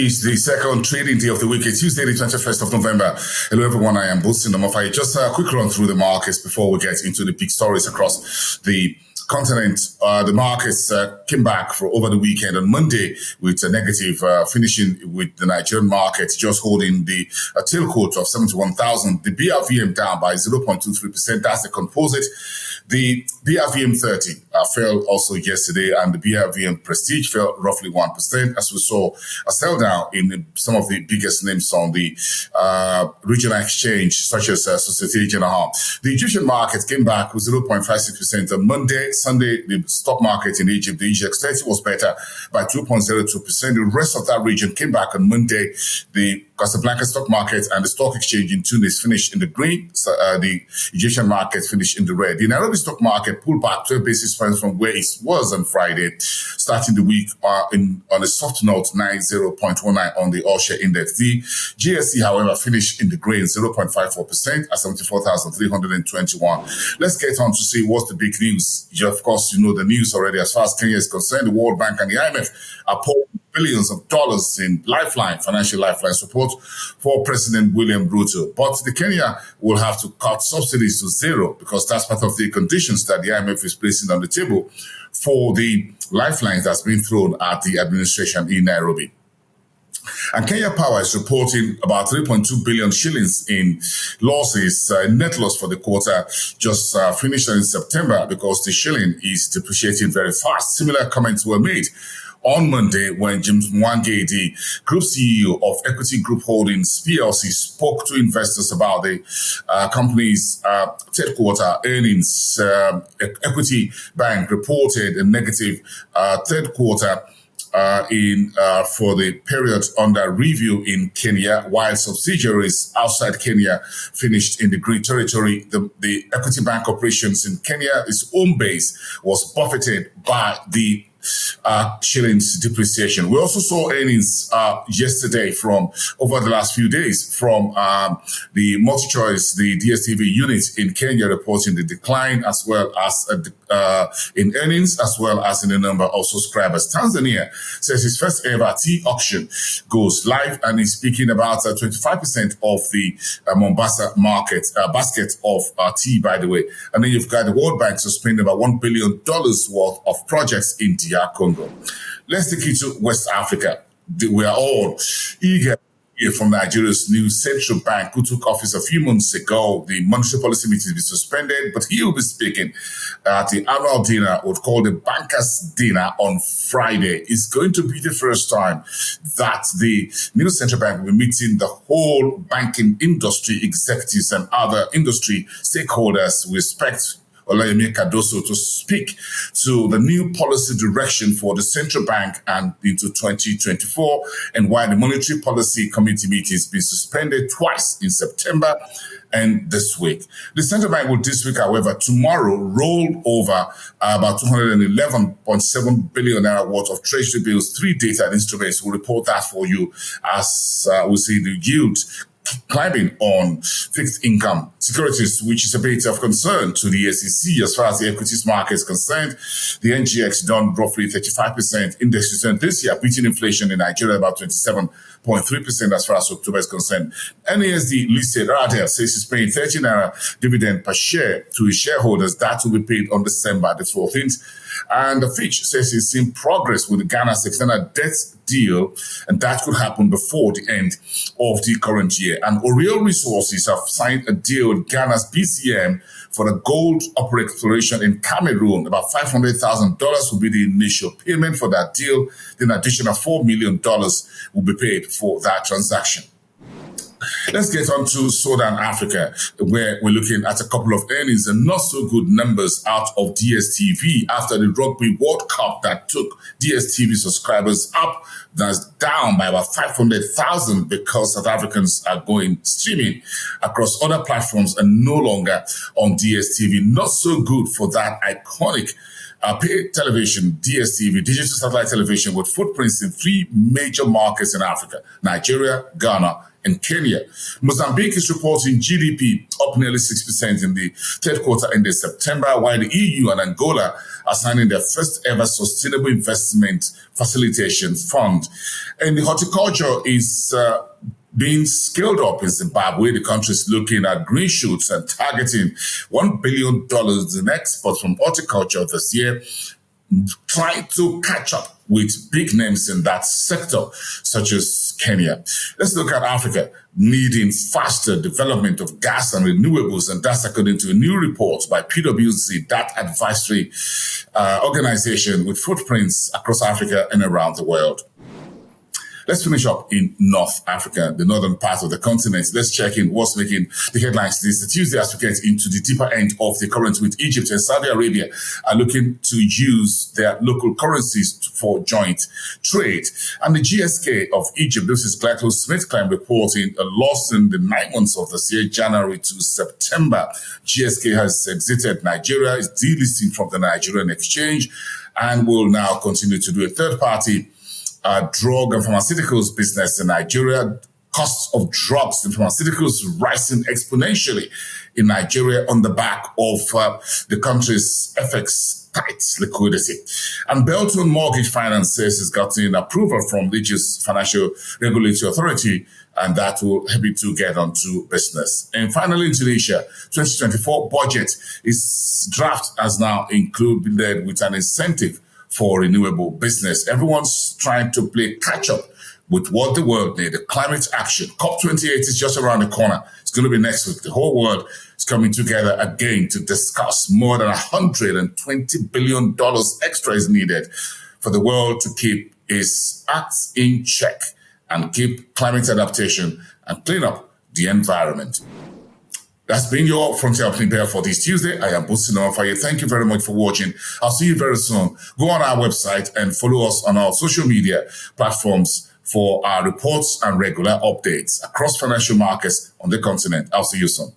is the second trading day of the week. It's Tuesday, the 21st of November. Hello, everyone. I am Bosin Namafai. Just a quick run through the markets before we get into the big stories across the continent. The markets came back for over the weekend on Monday with a negative, finishing with the Nigerian market just holding the tail quote of 71,000. The BRVM down by 0.23%. That's the composite. The BRVM 30 fell also yesterday, and the BRVM Prestige fell roughly 1%, as we saw a sell down in some of the biggest names on the regional exchange, such as Societe Generale. The Egyptian market came back with 0.56% on Monday. Sunday, the stock market in Egypt, the EGX 30 was better by 2.02%. The rest of that region came back on Monday. The Casablanca stock market and the stock exchange in Tunis finished in the green. So, the Egyptian market finished in the red. The Nairobi stock market pulled back 12 basis points from where it was on Friday, starting the week on a soft note, 90.19 on the all-share index. The GSE, however, finished in the green, 0.54% at 74,321. Let's get on to see what's the big news. Of course, you know the news already. As far as Kenya is concerned, the World Bank and the IMF are pouring billions of dollars in financial lifeline support for President William Ruto. But the Kenya will have to cut subsidies to zero because that's part of the conditions that the IMF is placing on the table for the lifelines that's been thrown at the administration in Nairobi. And Kenya Power is reporting about 3.2 billion shillings in losses, net loss for the quarter, just finished in September because the shilling is depreciating very fast. Similar comments were made on Monday when James Mwangi, the group CEO of Equity Group Holdings PLC, spoke to investors about the company's third quarter earnings. Equity Bank reported a negative third quarter for the period under review in Kenya, while subsidiaries outside Kenya finished in the green territory. The Equity Bank operations in Kenya, its home base, was buffeted by the shilling's depreciation. We also saw earnings yesterday from over the last few days from the multi-choice, the DSTV unit in Kenya, reporting the decline as well as in earnings as well as in the number of subscribers. Tanzania says its first ever tea auction goes live and is speaking about 25% of the Mombasa market basket of tea, by the way. And then you've got the World Bank suspending about $1 billion worth of projects in DR Congo. Let's take you to West Africa. We are all eager to hear from Nigeria's new central bank, who took office a few months ago. The monetary policy meeting has been suspended, but he will be speaking at the annual dinner, what we call the Bankers' Dinner, on Friday. It's going to be the first time that the new central bank will be meeting the whole banking industry executives and other industry stakeholders. We expect Olayemi Cardoso to speak to the new policy direction for the central bank and into 2024, and why the Monetary Policy Committee meeting has been suspended twice in September and this week. The central bank will this week, however, tomorrow roll over about 211.7 billion naira worth of treasury bills. 3 data instruments will report that for you as we see the yield climbing on fixed income securities, which is a bit of concern to the SEC as far as the equities market is concerned. The NGX done roughly 35% index return this year, beating inflation in Nigeria about 27.3% as far as October is concerned. NASD listed RDL says it's paying 30 naira dividend per share to its shareholders. That will be paid on December the 14th. And the Fitch says it's in progress with the Ghana's external debt deal, and that could happen before the end of the current year. And Oriole Resources have signed a deal with Ghana's BCM for the gold exploration in Cameroon. About $500,000 will be the initial payment for that deal. Then an additional $4 million will be paid for that transaction. Let's get on to Southern Africa, where we're looking at a couple of earnings and not so good numbers out of DSTV after the Rugby World Cup that took DSTV subscribers up. That's down by about 500,000 because South Africans are going streaming across other platforms and no longer on DSTV. Not so good for that iconic pay television, DSTV, digital satellite television with footprints in 3 major markets in Africa: Nigeria, Ghana, and Kenya. Mozambique is reporting GDP up nearly 6% in the third quarter ended September, while the EU and Angola are signing their first ever sustainable investment facilitation fund. And the horticulture is being scaled up in Zimbabwe. The country is looking at green shoots and targeting $1 billion in exports from horticulture this year, trying to catch up with big names in that sector, such as Kenya. Let's look at Africa needing faster development of gas and renewables, and that's according to a new report by PwC, that advisory organization with footprints across Africa and around the world. Let's finish up in North Africa, the northern part of the continent. Let's check in what's making the headlines this Tuesday as we get into the deeper end of the current, with Egypt and Saudi Arabia are looking to use their local currencies for joint trade. And the GSK of Egypt, this is GlaxoSmithKline, reporting a loss in the 9 months of this year, January to September. GSK has exited Nigeria, is delisting from the Nigerian exchange, and will now continue to do a third-party drug and pharmaceuticals business in Nigeria. Costs of drugs and pharmaceuticals rising exponentially in Nigeria on the back of the country's FX tight liquidity. And Belton Mortgage Finance has gotten approval from Egypt's Financial Regulatory Authority, and that will help it to get onto business. And finally, in Tunisia, 2024 budget is draft has now included with an incentive for renewable business. Everyone's trying to play catch up with what the world needs. Climate action. COP28 is just around the corner. It's going to be next week. The whole world is coming together again to discuss. More than $120 billion extra is needed for the world to keep its acts in check and keep climate adaptation and clean up the environment. That's been your Frontier Opening Bell for this Tuesday. I am Bosi Nomafaye. Thank you very much for watching. I'll see you very soon. Go on our website and follow us on our social media platforms for our reports and regular updates across financial markets on the continent. I'll see you soon.